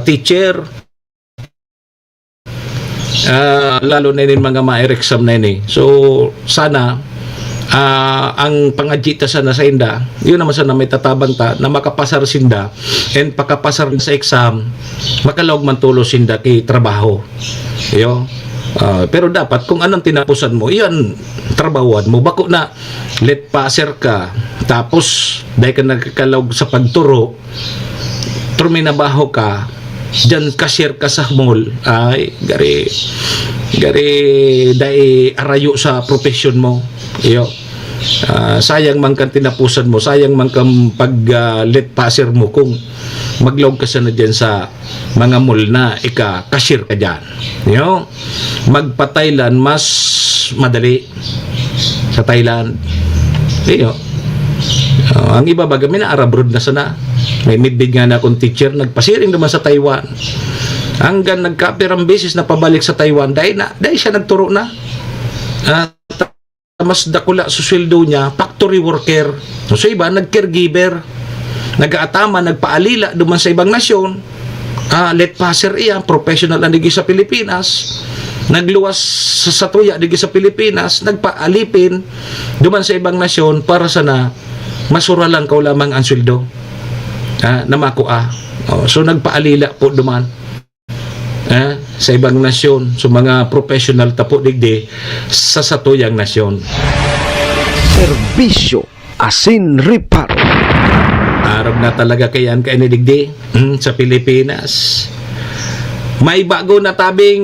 teacher. Lalo na yun mga ma-exam na yun. So sana ang pangajita sana sa inda, yun naman sana may tatabang ta na makapasar sinda and pakapasar sa exam makalawag man tulo sinda ki trabaho. Yo. Pero dapat kung anong tinapusan mo, iyan trabahuan mo. Bako na let passer ka tapos dahil ka nagkakalawag sa pagturo truminabaho ka dyan cashier ka sa mall, ay gari dahil arayo sa profession mo. Iyo. Sayang man kang tinapusan mo, sayang man kang pag let passer mo kung maglog ka sana dyan sa mga mall na cashier ka dyan. Iyo. Magpa-Thailand mas madali sa Thailand. Iyo. Ang iba baga may na-arabroad na sana. May midbid nga na akong teacher nagpasiring naman sa Taiwan. Hanggang nagkapirang beses na pabalik sa Taiwan dahil siya nagturo na. Mas dakula sa sweldo niya, factory worker. So iba nag-caregiver. Nag-aatama, nagpaalila duman sa ibang nasyon. Let passer iya, professional na digi sa Pilipinas. Nagluwas sa tuya digi sa Pilipinas, nagpaalipin duman sa ibang nasyon para sana masura lang kaw lamang ang sweldo. Namakua. So nagpaalila po duman sa ibang nasyon, so mga professional tapo digdi sa satuyang nasyon. Serbisyo asin reparo. Arog na talaga kayan kay ni digdi sa Pilipinas. May bago na tabing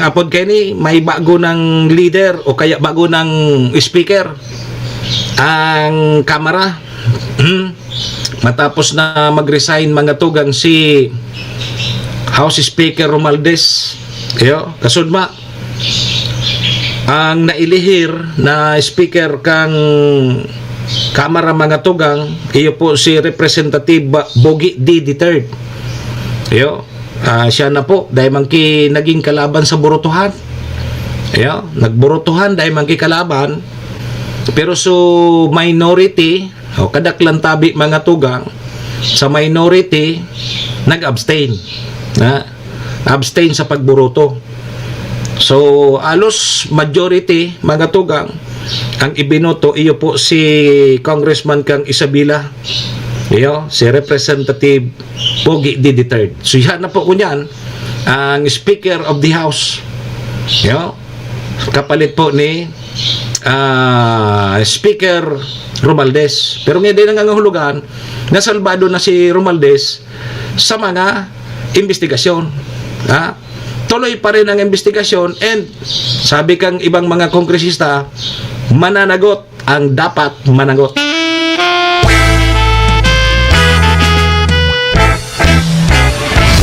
apod kay ni, may bago ng leader o kaya bago ng speaker ang kamera. Matapos na mag-resign mga tugang si House Speaker Romualdez, kasudma ang nailihir na speaker kang Kamara mga tugang, iyo po si Representative Bogie D. III. Siya na po dahil mangki naging kalaban sa burutuhan. Nagburutuhan dahil mangki kalaban. Pero so minority, kadaklan tabi mga tugang, sa minority nag-abstain. Abstain sa pagburuto. So alos majority mga tugang ang ibinoto iyo po si Congressman kang Isabela. Si Representative Bogie D. III. So yan na po kunyan ang Speaker of the House. Kapalit po ni Speaker Romualdez. Pero ngayon din nangangahulugan, nasalbado na si Romualdez sa mga investigasyon. Tuloy pa rin ang investigasyon and sabi kang ibang mga kongresista, mananagot ang dapat managot.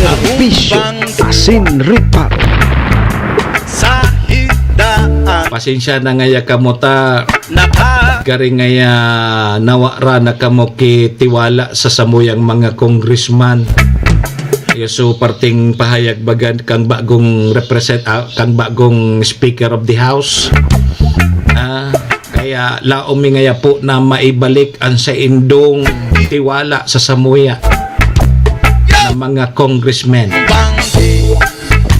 Serbisyo Asin Reparo. Sa higdaan Pasensya na ngaya kamuta. naka Gari ngaya nawara na kamo tiwala sa samuyang mga congressman. So parting pahayag bagan kang bagong kang bagong Speaker of the House. Kaya laom ngaya po na maibalik ang sa indong tiwala sa samuya ng mga congressmen. bangki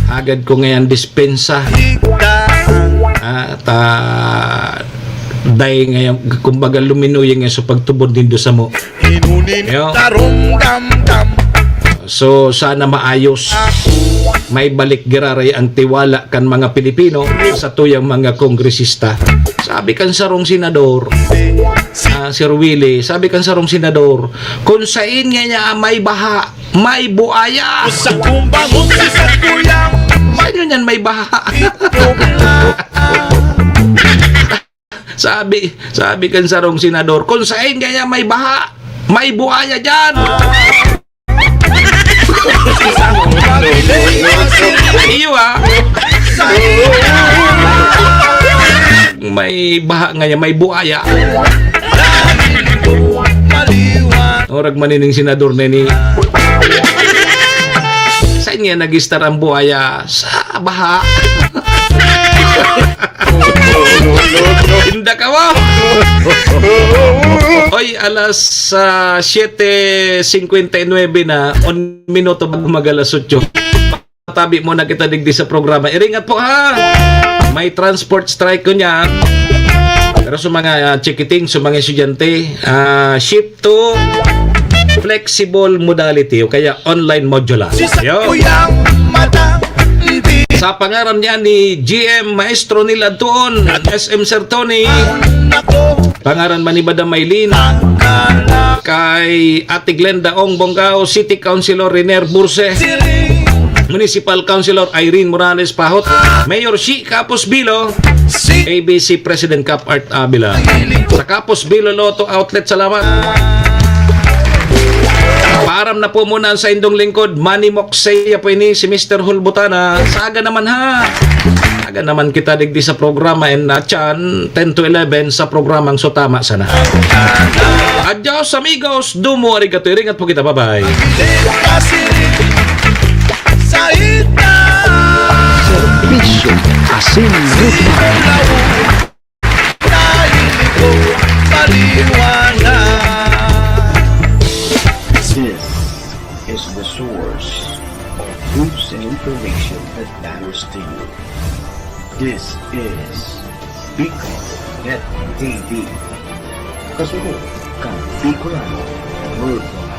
Agad ko ngayon dispensa higdaan at dahil ngayon kumbaga luminuya ngayon sa pagtubod din do sa mo. Hinunin Yo. tarong damdam So sana maayos may balik giraray ang tiwala kan mga Pilipino sa tuyang mga kongresista. Sabi kan sarong senador, Sir Willie, sabi kan sarong senador, kung sain nga niya may baha, may buaya. sa kumbangon sa kuyang Saan yun yan may baha? sabi kan sarong senador, kung sain nga niya may baha, may buaya dyan. Iyo may baha nga niya, may buaya. maliwan Orag manining senador na ni. Saan nga nag-star ang buaya? Sa baha. Tinda ka mo. Oy, alas 7:59 na, 1 minuto bago mag-alas 8. Tabi mo na kita digdi sa programa. Iringat po ha. May transport strike ko niya. Pero sa mga chikiting, sa mga estudyante, shift to flexible modality o kaya online modular. sa Yo. kuyang mata hindi Sa pangaran niya ni GM Maestro nila doon, SM Sir Tony, nako pangaran man ni Madam Maylin, kala kay Ate Glenda Ong Bonggao, City Councilor Riner Burse, siring Municipal Councilor Irene Morales Pahot, Mayor Shi Capos Bilo, si ABC President Cap Art Abila. Sa Capos Bilo Lotto Outlet, salamat. Param na po muna sa indong lingkod, Manny Moxeya po ini, si Mr. Hulbutana. Saga naman ha. Saga naman kita digdi sa programa and chan 10 to 11 sa programang Sotama sana. Adios amigos, dumo arigato, ringat po kita, bye-bye. sa higdaan Serbisyo Asin Reparo. This is the source of news and information that matters to you. This is Bicol Net TV. Kasunod kang Bicolano, word of